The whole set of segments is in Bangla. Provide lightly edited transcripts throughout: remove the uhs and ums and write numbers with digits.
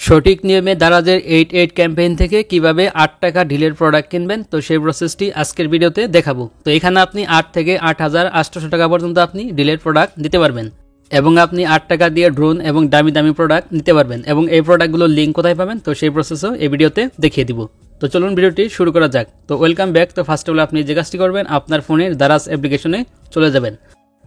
সঠিক নিয়মে দারাজের 88 ক্যাম্পেইন থেকে কিভাবে 8 টাকা ডিলের প্রোডাক্ট কিনবেন, তো সেই প্রসেসটি আজকের ভিডিওতে দেখাবো। তো এখানে আপনি 8 থেকে 8,800 টাকা পর্যন্ত আপনি ডিলের প্রোডাক্ট নিতে পারবেন এবং আপনি 8 টাকা দিয়ে ড্রোন এবং দামি দামি প্রোডাক্ট নিতে পারবেন এবং এই প্রোডাক্টগুলোর লিঙ্ক কোথায় পাবেন, তো সেই প্রসেসও এই ভিডিওতে দেখিয়ে দিব। তো চলুন ভিডিওটি শুরু করা যাক। তো ওয়েলকাম ব্যাক। তো ফার্স্ট অফ অল আপনি যে কাজটি করবেন, আপনার ফোনের দারাজ অ্যাপ্লিকেশনে চলে যাবেন।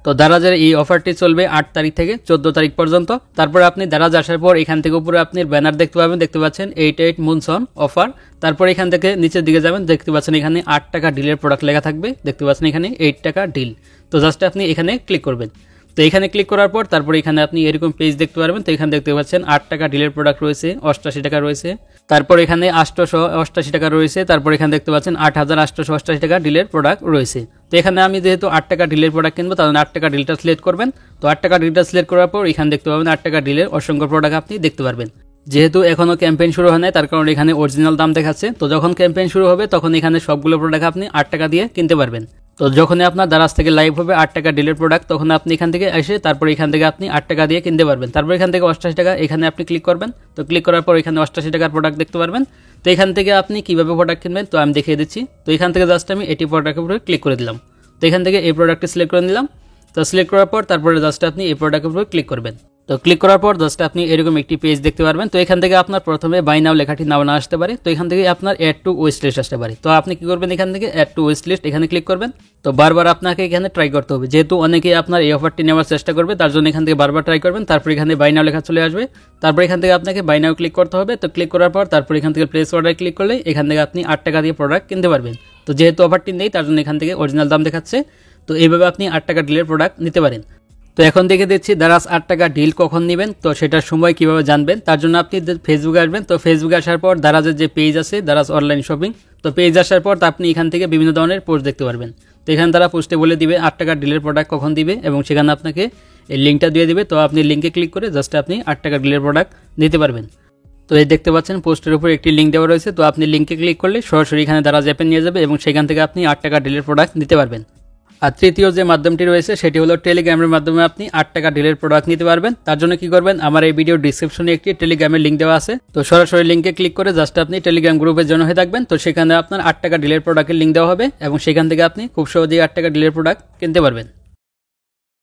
তো দারাজের এই অফারটি চলবে 8 তারিখ থেকে 14 তারিখ পর্যন্ত। তারপরে আপনি দারাজ আসার পর এখান থেকে উপরে আপনি ব্যানার দেখতে পাবেন, দেখতে পাচ্ছেন 88 মুনসন অফার। তারপর এখান থেকে নিচের দিকে যাবেন, দেখতে পাচ্ছেন এখানে 8 টাকা ডিলের প্রোডাক্ট লেখা থাকবে, দেখতে পাচ্ছেন এখানে 8 টাকা ডিল। তো জাস্ট আপনি এখানে ক্লিক করবেন। তো এখানে ক্লিক করার পর তারপরে এখানে আপনি এরকম পেজ দেখতে পারবেন। তো এখানে দেখতে পাচ্ছেন 8 টাকা ডিলের প্রোডাক্ট রয়েছে, 88 টাকা রয়েছে, তারপর এখানে 888 টাকা রয়েছে, তারপর এখানে দেখতে পাচ্ছেন 8,888 টাকা ডিলের প্রোডাক্ট রয়েছে। তো এখানে আমি যেহেতু 8 টাকা ডিলের প্রোডাক্ট কিনবো, তাহলে 8 টাকা ডিলটা সিলেক্ট করবেন। তো 8 টাকা ডিলটা সিলেক্ট করার পর এখানে দেখতে পাবেন 8 টাকা ডিলের অসংখ্য প্রোডাক্ট আপনি দেখতে পারবেন। যেহেতু এখনো ক্যাম্পেইন শুরু হয় নাই, তার কারণে এখানে অরিজিনাল দাম দেখাচ্ছে। তো যখন ক্যাম্পেইন শুরু হবে তখন এখানে সবগুলো প্রোডাক্ট আপনি 8 টাকা দিয়ে কিনতে পারবেন। তো যখনই আপনার দারাজ থেকে লাইভ হবে 8 টাকা ডিলের প্রোডাক্ট, তখন আপনি এখান থেকে এসে তারপর এখান থেকে আপনি 8 টাকা দিয়ে কিনতে পারবেন। তারপর এখান থেকে 88 টাকা এখানে আপনি ক্লিক করবেন। তো ক্লিক করার পর এখানে 88 টাকার প্রোডাক্ট দেখতে পারবেন। তো এখান থেকে আপনি কিভাবে প্রোডাক্ট কিনবেন তো আমি দেখিয়ে দিচ্ছি। তো এখান থেকে জাস্ট আমি এটি প্রোডাক্টের উপরে ক্লিক করে দিলাম। তো এখান থেকে এই প্রোডাক্টটি সিলেক্ট করে নিলাম। তো সিলেক্ট করার পর তারপরে জাস্ট আপনি এই প্রোডাক্টের উপরে ক্লিক করবেন। তো ক্লিক করার পর জাস্ট আপনি এরকম একটি পেজ দেখতে পারবেন। তো এখান থেকে আপনার প্রথমে বাই নাও লেখাটি নাও না আসতে পারে, তো এখান থেকে আপনার অ্যাড টু ওয়েস্ট লিস্ট আসতে পারে। তো আপনি কি করবেন, এখান থেকে অ্যাড টু ওয়েস্ট লিস্ট এখানে ক্লিক করবেন। তো বারবার আপনাকে এখানে ট্রাই করতে হবে, যেহেতু অনেকেই আপনার এই অফারটি নেওয়ার চেষ্টা করবে, তার জন্য এখান থেকে বারবার ট্রাই করবেন। তারপর এখানে বাই নাও লেখা চলে আসবে, তারপর এখান থেকে আপনাকে বাই নাও ক্লিক করতে হবে। তো ক্লিক করার পর তারপর এখান থেকে প্লেস অর্ডার ক্লিক করলে এখান থেকে আপনি 8 টাকা দিয়ে প্রোডাক্ট কিনতে পারবেন। তো যেহেতু অফারটি নেই তার জন্য এখান থেকে অরিজিনাল দাম দেখাচ্ছে। তো এইভাবে আপনি 8 টাকা ডিলের প্রোডাক্ট নিতে পারেন। তো এখন দেখে দিচ্ছি দারাজ 8 টাকা ডিল কখন নেবেন, তো সেটার সময় কিভাবে জানবেন। তার জন্য আপনি ফেসবুকে আসবেন। তো ফেসবুকে আসার পর দারাজের যে পেজ আছে দারাজ অনলাইন শপিং, তো পেজ আসার পর আপনি এখান থেকে বিভিন্ন ধরনের পোস্ট দেখতে পারবেন। তো এখানে তারা পোস্টে বলে দিবে 8 টাকা ডিলের প্রোডাক্ট কখন দিবে এবং সেখানে আপনাকে এই লিঙ্কটা দিয়ে দিবে। তো আপনি লিঙ্কে ক্লিক করে জাস্ট আপনি 8 টাকা ডিলের প্রোডাক্ট নিতে পারবেন। তো এই দেখতে পাচ্ছেন পোস্টের উপর একটি লিঙ্ক দেওয়া রয়েছে। তো আপনি লিঙ্কে ক্লিক করলে সরাসরি এখানে দারাজ অ্যাপে নিয়ে যাবে এবং সেখান থেকে আপনি 8 টাকা ডিলের প্রোডাক্ট নিতে পারবেন। আর তৃতীয় যে মাধ্যমটি রয়েছে সেটি হলো টেলিগ্রামের মাধ্যমে আপনি 8 টাকা ডিলের প্রোডাক্ট নিতে পারবেন। তার জন্য কি করবেন, আমার এই ভিডিও ডিসক্রিপশনে একটি টেলিগ্রামের লিঙ্ক দেওয়া আছে। তো সরাসরি লিঙ্কে ক্লিক করে জাস্ট আপনি টেলিগ্রাম গ্রুপের জন্য হয়ে থাকবেন। তো সেখানে আপনার 8 টাকা ডিলের প্রোডাক্টের লিঙ্ক দেওয়া হবে এবং সেখান থেকে আপনি খুব সহজেই 8 টাকা ডিলের প্রোডাক্ট কিনতে পারবেন।